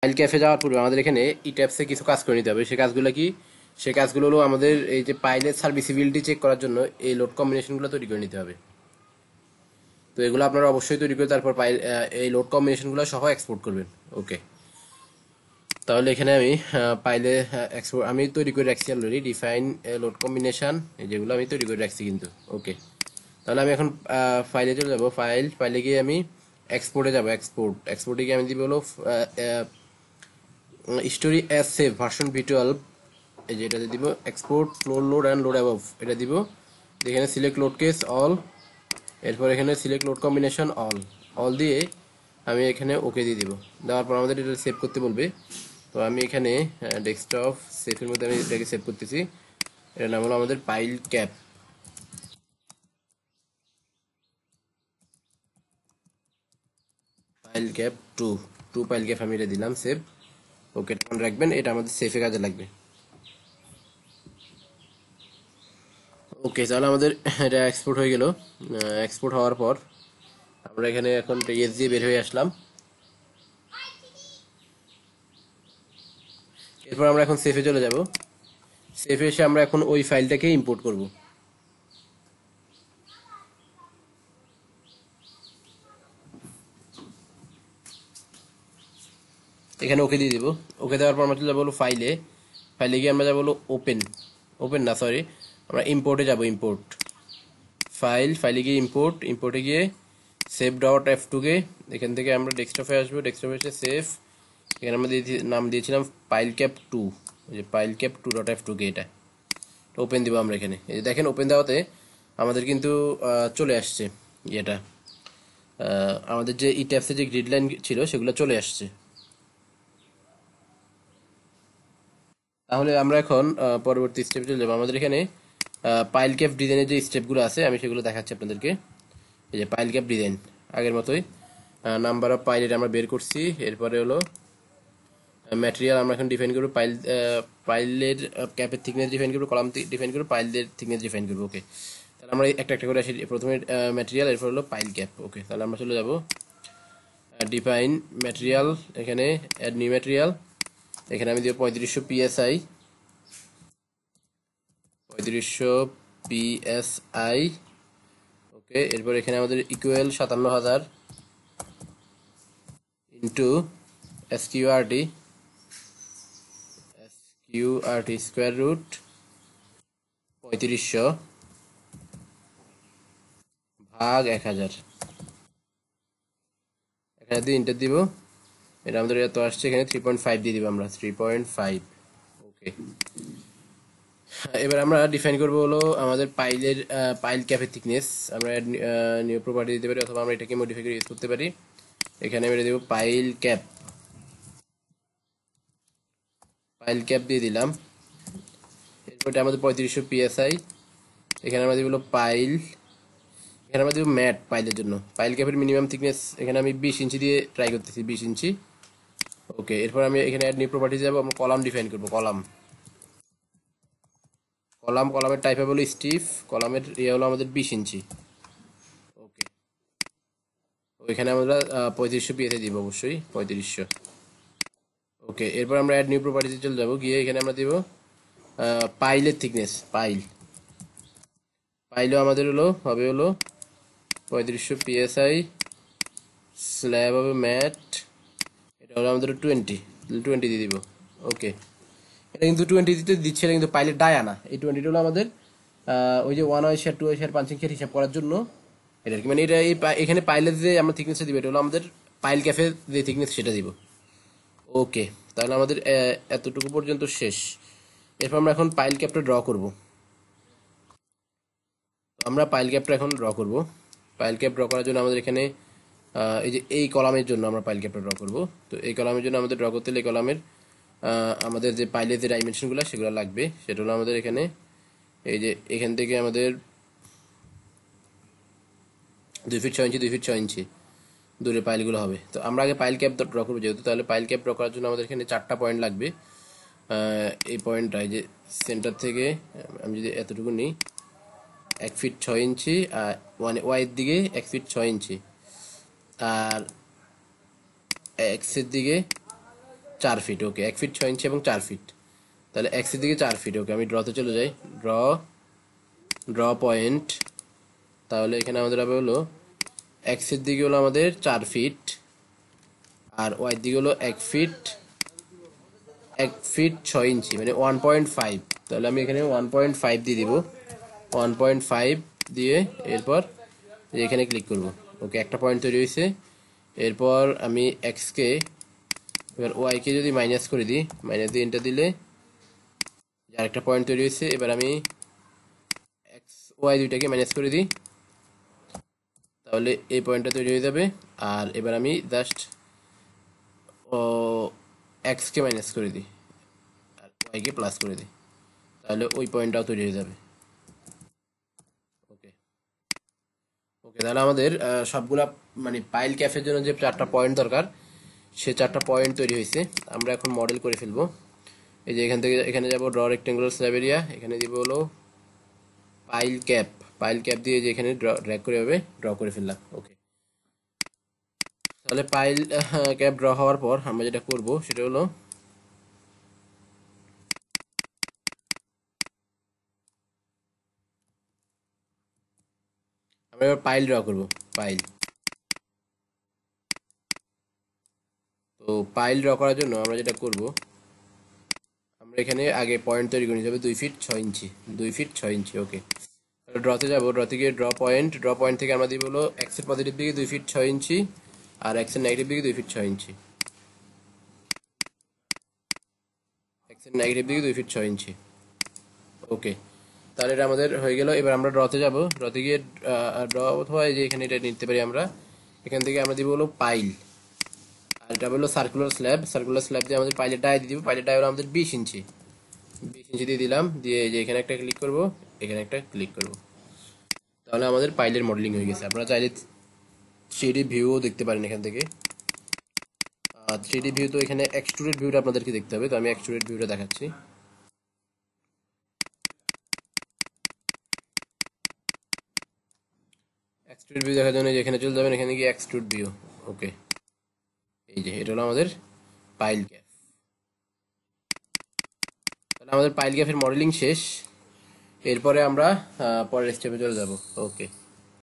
File cafe যাওয়ার পূর্বে আমাদের এখানে ই ট্যাবসে কিছু কাজ করে নিতে হবে। সেই কাজগুলো কি? সেই কাজগুলো হলো আমাদের এই যে পাইলের সার্ভিসিবিলিটি চেক করার জন্য এই লোড কম্বিনেশনগুলো তৈরি করে নিতে হবে। তো এগুলো আপনারা অবশ্যই তৈরি করে তারপর এই লোড কম্বিনেশনগুলো সহ এক্সপোর্ট করবেন। ওকে, তাহলে এখানে আমি পাইলে এক্সপোর্ট আমি তৈরি করে রাখছি অলরেডি ডিফাইন লোড কম্বিনেশন, যেগুলো আমি তৈরি করে রাখছি কিন্তু। ওকে, তাহলে আমি এখন ফাইলে চলে যাব। ফাইলে গিয়ে আমি এক্সপোর্টে যাব। এক্সপোর্টে গিয়ে আমি দিব হলো স্টোরি অ্যাজ সেভ ভার্সন ভি12, এই যে এটাতে দিব export floor load and load above, এটা দিব। এখানে সিলেক্ট লোড কেস অল, এরপর এখানে select load combination all all দিয়ে আমি এখানে ওকে দিয়ে দিব। দেওয়ার পর আমাদের এটা সেভ করতে বলবে। তো আমি এখানে ডেস্কটপ সেভের মধ্যে আমি এটাকে সেভ করতেছি। এটার নাম হলো আমাদের pile cap, pile cap to pile cap আমি এটা দিলাম সেভ। ওকে, মনে রাখবেন এটা আমাদের সেফে কাজে লাগবে। ওকে, তাহলে আমাদের এটা এক্সপোর্ট হয়ে গেল। এক্সপোর্ট হওয়ার পর আমরা এখানে এখন এস দিয়ে বের হয়ে আসলাম। এরপর আমরা এখন সেফে চলে যাব। সেফে এসে আমরা এখন ওই ফাইলটাকে ইম্পোর্ট করব। এখানে ওকে দিয়ে দিব। ওকে দেওয়ার পর আমরা চলে যাবো হলো ফাইলে গিয়ে আমরা যাবো হলো ওপেন না সরি, আমরা ইম্পোর্টে যাব। ফাইলে গিয়ে ইম্পোর্টে গিয়ে সেভ ডট F2 কে এখান থেকে আমরা ডেস্কটপে আসবো। ডেস্কটপে এসে সেভ, এখানে আমরা নাম দিয়েছিলাম পাইল ক্যাপ 2, এই যে পাইল ক্যাপ 2 ডট F2 কে এটা ওপেন দিব আমরা এখানে। এই যে দেখেন ওপেন দেওয়াতে আমাদের কিন্তু চলে আসছে এটা, আমাদের যে ই ট্যাবসে যে গ্রিড লাইন ছিল সেগুলো চলে আসছে। তাহলে আমরা এখন পরবর্তী স্টেপে চলে যাবো। আমাদের এখানে পাইল ক্যাপ ডিজাইনের যে স্টেপগুলো আছে আমি সেগুলো দেখাচ্ছি আপনাদেরকে। এই যে পাইল ক্যাপ ডিজাইন আগের মতোই নাম্বার অফ পাইল এটা আমরা বের করছি। এরপরে হলো ম্যাটেরিয়াল আমরা এখন ডিফাইন করবো, পাইলের ক্যাপের থিকনেস ডিফাইন করবো, কলাম ডিফাইন করবো, পাইলের থিকনেস ডিফাইন করবো। ওকে, তাহলে আমরা একটা একটা করে আসি। প্রথমে ম্যাটেরিয়াল, এরপর হলো পাইল ক্যাপ। ওকে, তাহলে আমরা চলে যাবো ডিফাইন ম্যাটেরিয়াল, এখানে অ্যাড নিউ ম্যাটেরিয়াল, এখানে আমি দিব 3500 PSI, 3500 PSI। ওকে, এরপর এখানে আমাদের equal 57,000 into SQRT square root 3500 ভাগ 1000 দিয়ে ইন্টার দিব। এটা আমাদের এত আসছে, এখানে 3.5 দিয়ে দিব আমরা 3.5। ওকে, এবার আমরা ডিফাইন করব হলো আমাদের পাইল ক্যাপের থিকনেস। আমরা নিউ প্রপার্টি দিতে পারি অথবা আমরা এটাকে মডিফাই করে ইউজ করতে পারি। এখানে আমরা দেব পাইল ক্যাপ দিয়ে দিলাম। এরপর আমাদের 3500 PSI, এখানে আমরা দিব পাইল, এখানে আমরা দিব ম্যাট পাইলের জন্য। পাইল ক্যাপের মিনিমাম থিকনেস এখানে আমি 20 ইঞ্চি দিয়ে ট্রাই করতেছি, 20 ইঞ্চি। ওকে, এরপর আমি এখানে অ্যাড নিউ প্রপার্টি যাব, আমরা কলাম ডিফাইন করব। কলামের টাইপ হলো স্টিফ, কলামের ইয়ে হলো আমাদের 20 ইঞ্চি। ওকে, ওইখানে আমরা 3500 PSI দিব, অবশ্যই 3500। ওকে, এরপর আমরা অ্যাড নিউ প্রপার্টিতে চলে যাব, গিয়ে এখানে আমরা দিব পাইলের থিকনেস। পাইলও আমাদের হবে 3500 PSI, স্ল্যাব হবে ম্যাট, এটা হলো আমাদের 20 দিয়ে দিব। ওকে, এটা কিন্তু 20 দিচ্ছে, এটা কিন্তু পাইলের ডায়া না। এই 20 হলো আমাদের ওই যে 1 শেয়ার 2 শেয়ার 5 শেয়ার হিসাব করার জন্য এটা আর কি। মানে এটা এখানে পাইলের যে আমরা থিকনেসটা দিব এটা হলো আমাদের পাইল ক্যাফে যে থিকনেস সেটা দিব। ওকে, তাহলে আমাদের এতটুকু পর্যন্ত শেষ। এরপর আমরা এখন পাইল ক্যাপটা ড্র করব। আমরা পাইল ক্যাপটা এখন ড্র করব। পাইল ক্যাপ ড্র করার জন্য আমাদের এখানে এই যে এই কলামের জন্য আমরা পাইল ক্যাপটা ড্র করব। তো এই কলামের জন্য আমাদের ড্র করতে হলে এই কলামের আমাদের যে পাইলের যে ডাইমেনশনগুলো সেগুলো লাগবে। সেটা হলো আমাদের এখানে এই যে এখান থেকে আমাদের 2 ফিট 6 ইঞ্চি 2 ফিট 6 ইঞ্চি দূরে পাইলগুলো হবে। তো আমরা আগে পাইল ক্যাপ ড্র করবো যেহেতু, তাহলে পাইল ক্যাপ ড্র করার জন্য আমাদের এখানে 4টা পয়েন্ট লাগবে। এই পয়েন্টটা এই যে সেন্টার থেকে আমি যদি এতটুকু নিই 1 ফিট 6 ইঞ্চি, আর ওয়াইয়ের দিকে 1 ফিট 6 ইঞ্চি, আর এক্সের দিকে 4 ফিট, ওকে 1 ফিট 6 ইঞ্চি এবং 4 ফিট, তাহলে এক্স এর দিকে 4 ফিট। ওকে, আমি ড্রতে চলে যাই, ড্র পয়েন্ট। তাহলে এখানে আমাদের হবে হলো এক্স এর দিকে হলো আমাদের 4 ফিট, আর ওয়াই দিকে হলো 1 ফিট 6 ইঞ্চি, মানে 1.5। তাহলে আমি এখানে 1.5 দিয়ে দিব, 1.5 দিয়ে এরপর এখানে ক্লিক করব। ওকে, একটা পয়েন্ট তৈরি হয়েছে। এরপর আমি এক্স কে, এবার ওয়াই কে যদি মাইনাস করে দিই, মাইনাস দিয়ে এন্টার দিলে আরেকটা পয়েন্ট তৈরি হয়েছে। এবার আমি এক্স ওয়াই দুইটাকে মাইনাস করে দিই, তাহলে এই পয়েন্টটা তৈরি হয়ে যাবে। আর এবার আমি জাস্ট এক্স কে মাইনাস করে দিই আর ওয়াই কে প্লাস করে দিই, তাহলে ওই পয়েন্টটাও তৈরি হয়ে যাবে। ওকে ওকে, তাহলে আমাদের সবগুলা মানে পাইল ক্যাফের জন্য যে 4টা পয়েন্ট দরকার, সে 4টা পয়েন্ট তৈরি হয়েছে। আমরা এখন মডেল করে ফেলবো। এই যে এখান থেকে এখানে যাব, ড্র রেক্টেঙ্গুলার স্ল্যাব এরিয়া, এখানে দিব হলো পাইল ক্যাপ। পাইল ক্যাপ দিয়ে যে এখানে ড্র্যাগ করে হবে ড্র করে ফেললাম। ওকে, তাহলে পাইল ক্যাপ ড্র হওয়ার পর আমরা যেটা করব সেটা হলো আমরা এবার পাইল ড্র করব। পাইল, তো পাইল ড্র করার জন্য আমরা যেটা করব, আমরা এখানে আগে পয়েন্ট তৈরি করে নিতে হবে 2 ফিট 6 ইঞ্চি, 2 ফিট 6 ইঞ্চি। ওকে, তাহলে ড্রতে যাব, ড্রতে গিয়ে ড্র পয়েন্ট থেকে আমরা দিব হলো এক্স এর পজিটিভ দিকে 2 ফিট 6 ইঞ্চি, আর এক্স এর নেগেটিভ দিকে 2 ফিট 6 ইঞ্চি, এক্স এর নেগেটিভ দিকে 2 ফিট 6 ইঞ্চি। ওকে, তাহলে এটা আমাদের হয়ে গেল। এবার আমরা ড্রতে যাব, ড্রতে গিয়ে ড্র অথবা এই যে এখানে এটা নিতে পারি আমরা, এখান থেকে আমরা দিব হলো পাইল, আর এটা হলো সার্কুলার স্ল্যাব। সার্কুলার স্ল্যাব দিয়ে আমাদের পাইলের ডাই দিয়ে দিব। পাইলের ডাই হলো আমাদের 20 ইঞ্চি, 20 ইঞ্চি দিয়ে দিলাম, দিয়ে এই যে এখানে একটা ক্লিক করব, এখানে একটা ক্লিক করব, তাহলে আমাদের পাইলের মডেলিং হয়ে গেছে। আপনারা চাইলে 3D ভিউও দেখতে পারেন এখান থেকে। 3D ভিউ তো এখানে এক্সট্রুডেড ভিউটা আপনাদেরকে দেখতে হবে, তো আমি এক্সট্রুডেড ভিউটা দেখাচ্ছি। এক্সট্রুড ভিউ দেখার জন্য এখানে চলে যাবেন, এখানে গিয়ে এক্সট্রুড ভিউ। ওকে, এই যে এটা হলো আমাদের পাইল ক্যাপ। তাহলে আমাদের পাইল ক্যাপের মডেলিং শেষ। এরপরে আমরা পরের স্টেপে চলে যাব। ওকে।